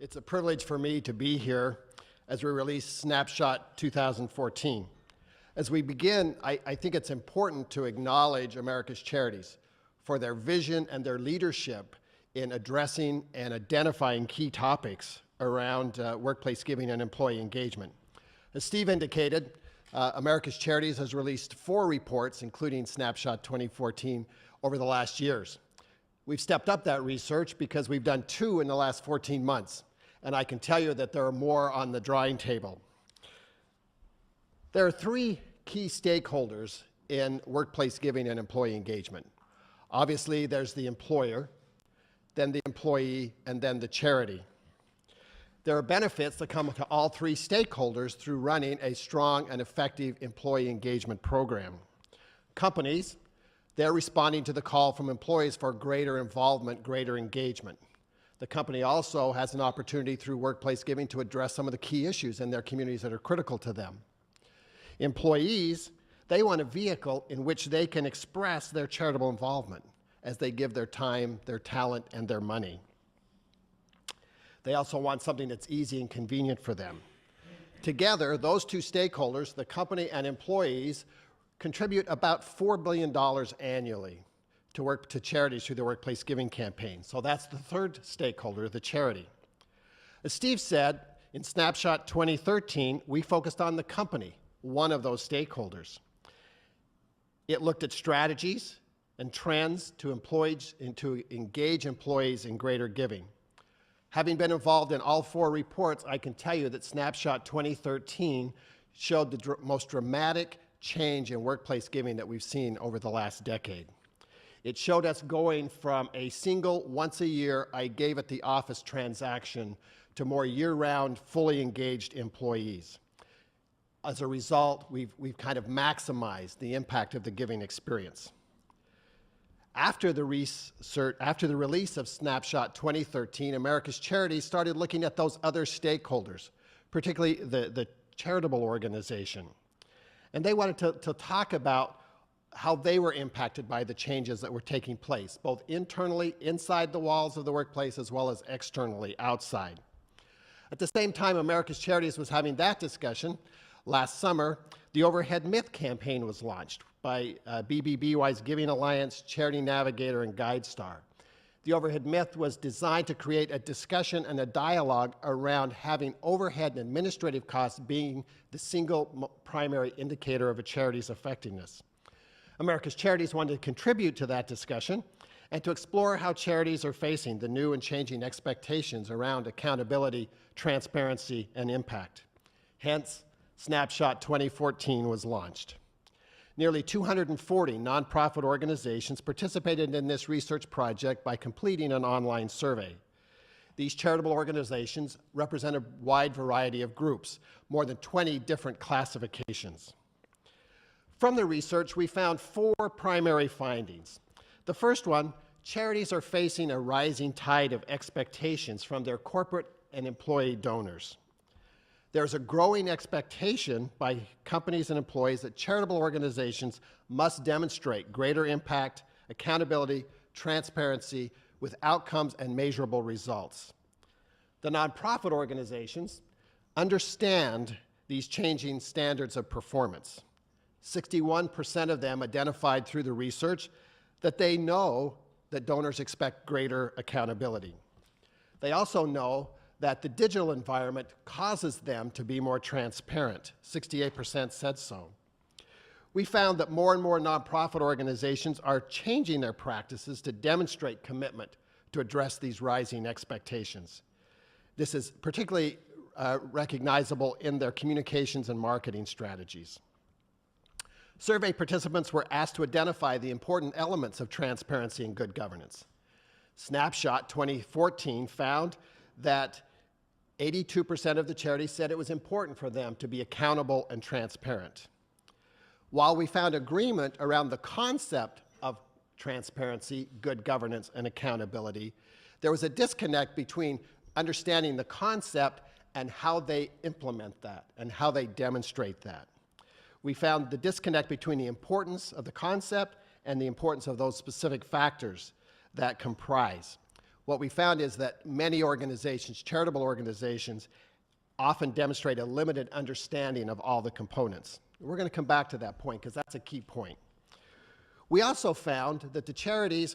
It's a privilege for me to be here as we release Snapshot 2014. As we begin, I think it's important to acknowledge America's Charities for their vision and their leadership in addressing and identifying key topics around workplace giving and employee engagement. As Steve indicated, America's Charities has released 4 reports, including Snapshot 2014, over the last years. We've stepped up that research because we've done 2 in the last 14 months, and I can tell you that there are more on the drawing table. There are 3 key stakeholders in workplace giving and employee engagement. Obviously, there's the employer, then the employee, and then the charity. There are benefits that come to all 3 stakeholders through running a strong and effective employee engagement program. Companies, they're responding to the call from employees for greater involvement, greater engagement. The company also has an opportunity through workplace giving to address some of the key issues in their communities that are critical to them. Employees, they want a vehicle in which they can express their charitable involvement as they give their time, their talent, and their money. They also want something that's easy and convenient for them. Together, those 2 stakeholders, the company and employees, contribute about $4 billion annually to charities through the workplace giving campaign. So that's the 3rd stakeholder, the charity. As Steve said, in Snapshot 2013, we focused on the company, one of those stakeholders. It looked at strategies and trends to engage employees in greater giving. Having been involved in all 4 reports, I can tell you that Snapshot 2013 showed the most dramatic change in workplace giving that we've seen over the last decade. It showed us going from a single once-a-year I gave at the office transaction to more year-round, fully engaged employees. As a result, we've kind of maximized the impact of the giving experience. After the release of Snapshot 2013, America's Charities started looking at those other stakeholders, particularly the charitable organization. And they wanted to talk about how they were impacted by the changes that were taking place, both internally, inside the walls of the workplace, as well as externally, outside. At the same time America's Charities was having that discussion, last summer, the Overhead Myth campaign was launched by BBBY's Giving Alliance, Charity Navigator, and GuideStar. The Overhead Myth was designed to create a discussion and a dialogue around having overhead and administrative costs being the single primary indicator of a charity's effectiveness. America's Charities wanted to contribute to that discussion and to explore how charities are facing the new and changing expectations around accountability, transparency, and impact. Hence, Snapshot 2014 was launched. Nearly 240 nonprofit organizations participated in this research project by completing an online survey. These charitable organizations represent a wide variety of groups, more than 20 different classifications. From the research, we found 4 primary findings. The first one, charities are facing a rising tide of expectations from their corporate and employee donors. There's a growing expectation by companies and employees that charitable organizations must demonstrate greater impact, accountability, transparency, with outcomes and measurable results. The nonprofit organizations understand these changing standards of performance. 61% of them identified through the research that they know that donors expect greater accountability. They also know that the digital environment causes them to be more transparent. 68% said so. We found that more and more nonprofit organizations are changing their practices to demonstrate commitment to address these rising expectations. This is particularly recognizable in their communications and marketing strategies. Survey participants were asked to identify the important elements of transparency and good governance. Snapshot 2014 found that 82% of the charities said it was important for them to be accountable and transparent. While we found agreement around the concept of transparency, good governance, and accountability, there was a disconnect between understanding the concept and how they implement that and how they demonstrate that. We found the disconnect between the importance of the concept and the importance of those specific factors that comprise. what we found is that many organizations, charitable organizations, often demonstrate a limited understanding of all the components. We're going to come back to that point because that's a key point. We also found that the charities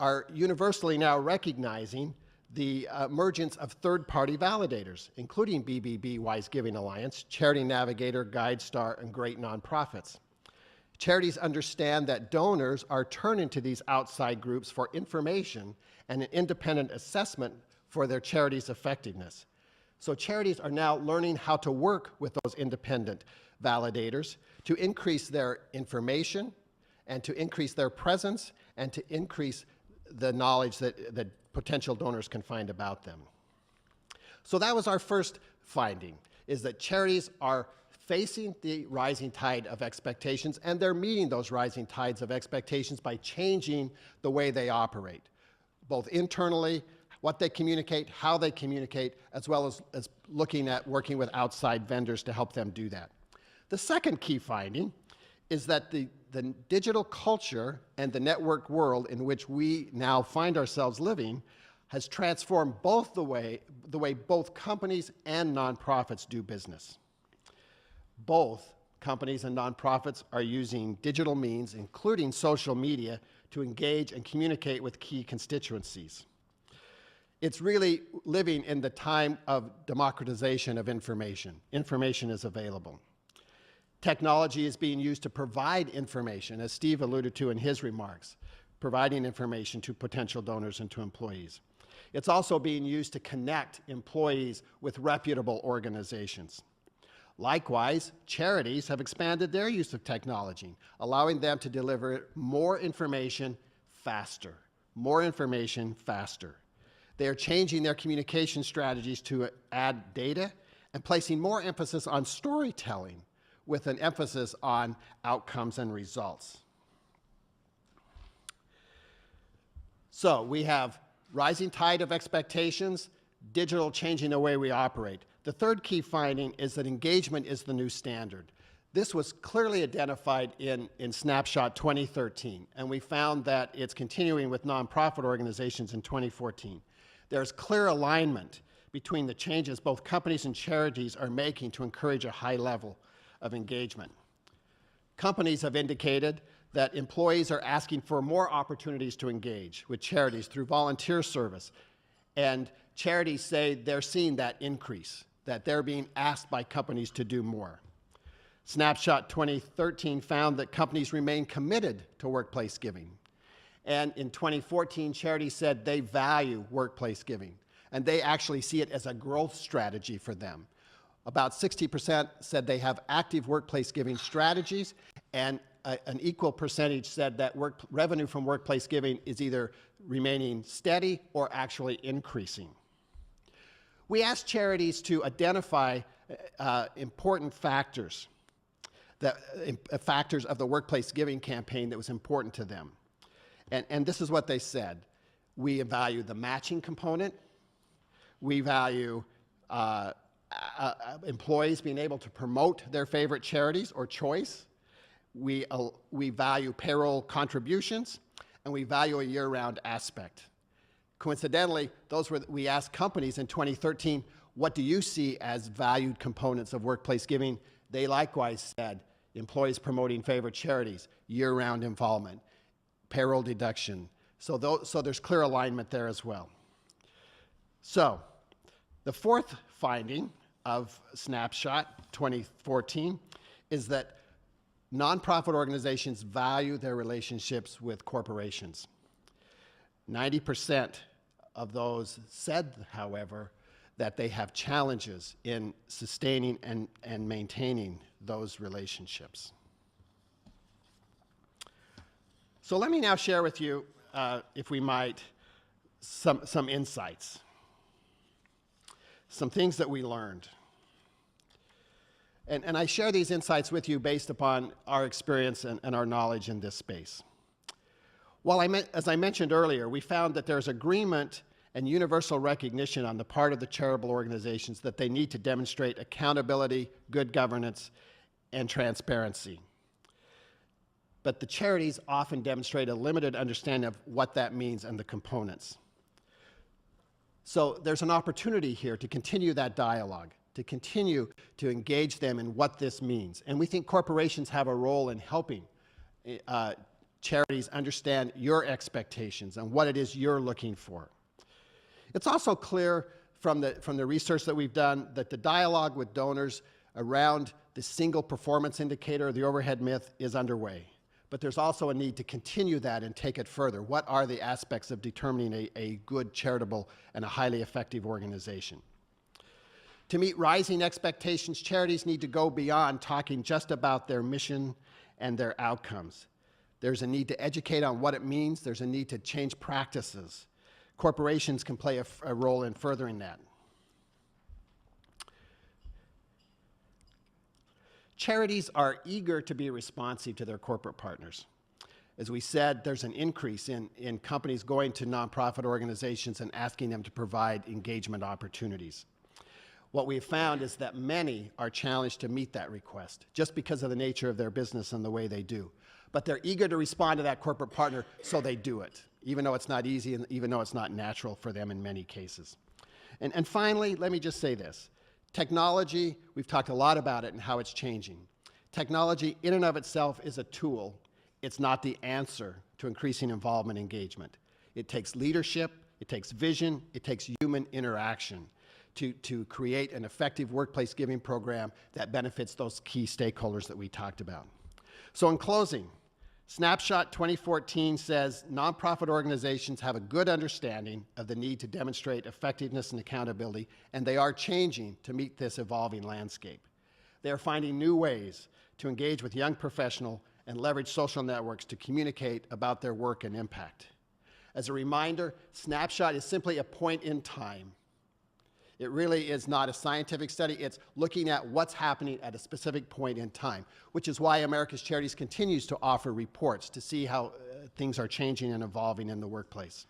are universally now recognizing the emergence of third-party validators, including BBB, Wise Giving Alliance, Charity Navigator, GuideStar, and great nonprofits. Charities understand that donors are turning to these outside groups for information and an independent assessment for their charity's effectiveness. So charities are now learning how to work with those independent validators to increase their information and to increase their presence and to increase the knowledge that potential donors can find about them. So that was our first finding, is that charities are facing the rising tide of expectations, and they're meeting those rising tides of expectations by changing the way they operate, both internally, what they communicate, how they communicate, as well as looking at working with outside vendors to help them do that. The second key finding is that the digital culture and the network world in which we now find ourselves living has transformed both the way both companies and nonprofits do business. Both companies and nonprofits are using digital means, including social media, to engage and communicate with key constituencies. It's really living in the time of democratization of information. Information is available. Technology is being used to provide information, as Steve alluded to in his remarks, providing information to potential donors and to employees. It's also being used to connect employees with reputable organizations. Likewise, charities have expanded their use of technology, allowing them to deliver more information faster. More information faster. They are changing their communication strategies to add data and placing more emphasis on storytelling with an emphasis on outcomes and results. So we have rising tide of expectations, digital changing the way we operate. The third key finding is that engagement is the new standard. This was clearly identified in Snapshot 2013, and we found that it's continuing with nonprofit organizations in 2014. There's clear alignment between the changes both companies and charities are making to encourage a high level of engagement. Companies have indicated that employees are asking for more opportunities to engage with charities through volunteer service, and charities say they're seeing that increase, that they're being asked by companies to do more. Snapshot 2013 found that companies remain committed to workplace giving. And in 2014, charities said they value workplace giving, and they actually see it as a growth strategy for them. About 60% said they have active workplace giving strategies, and an equal percentage said that revenue from workplace giving is either remaining steady or actually increasing. We asked charities to identify important factors, factors of the workplace giving campaign that was important to them. And this is what they said. We value the matching component. We value employees being able to promote their favorite charities or choice. We value payroll contributions, and we value a year-round aspect. Coincidentally, we asked companies in 2013, what do you see as valued components of workplace giving? They likewise said, employees promoting favorite charities, year-round involvement, payroll deduction. So there's clear alignment there as well. So the fourth finding of Snapshot 2014 is that nonprofit organizations value their relationships with corporations. 90% of those said, however, that they have challenges in sustaining and maintaining those relationships. So let me now share with you, if we might, some insights, some things that we learned. And I share these insights with you based upon our experience and our knowledge in this space. As I mentioned earlier, we found that there's agreement and universal recognition on the part of the charitable organizations that they need to demonstrate accountability, good governance, and transparency. But the charities often demonstrate a limited understanding of what that means and the components. So there's an opportunity here to continue that dialogue, to continue to engage them in what this means. And we think corporations have a role in helping charities understand your expectations and what it is you're looking for. It's also clear from the research that we've done that the dialogue with donors around the single performance indicator, the overhead myth, is underway. But there's also a need to continue that and take it further. What are the aspects of determining a good, charitable, and a highly effective organization? To meet rising expectations, charities need to go beyond talking just about their mission and their outcomes. There's a need to educate on what it means. There's a need to change practices. Corporations can play a role in furthering that. Charities are eager to be responsive to their corporate partners. As we said, there's an increase in companies going to nonprofit organizations and asking them to provide engagement opportunities. What we've found is that many are challenged to meet that request just because of the nature of their business and the way they do. But they're eager to respond to that corporate partner, so they do it, even though it's not easy and even though it's not natural for them in many cases. And finally, let me just say this. Technology, we've talked a lot about it and how it's changing. Technology in and of itself is a tool. It's not the answer to increasing involvement and engagement. It takes leadership, it takes vision, it takes human interaction to create an effective workplace giving program that benefits those key stakeholders that we talked about. So in closing, Snapshot 2014 says nonprofit organizations have a good understanding of the need to demonstrate effectiveness and accountability, and they are changing to meet this evolving landscape. They are finding new ways to engage with young professionals and leverage social networks to communicate about their work and impact. As a reminder, Snapshot is simply a point in time. It really is not a scientific study. It's looking at what's happening at a specific point in time, which is why America's Charities continues to offer reports to see how things are changing and evolving in the workplace.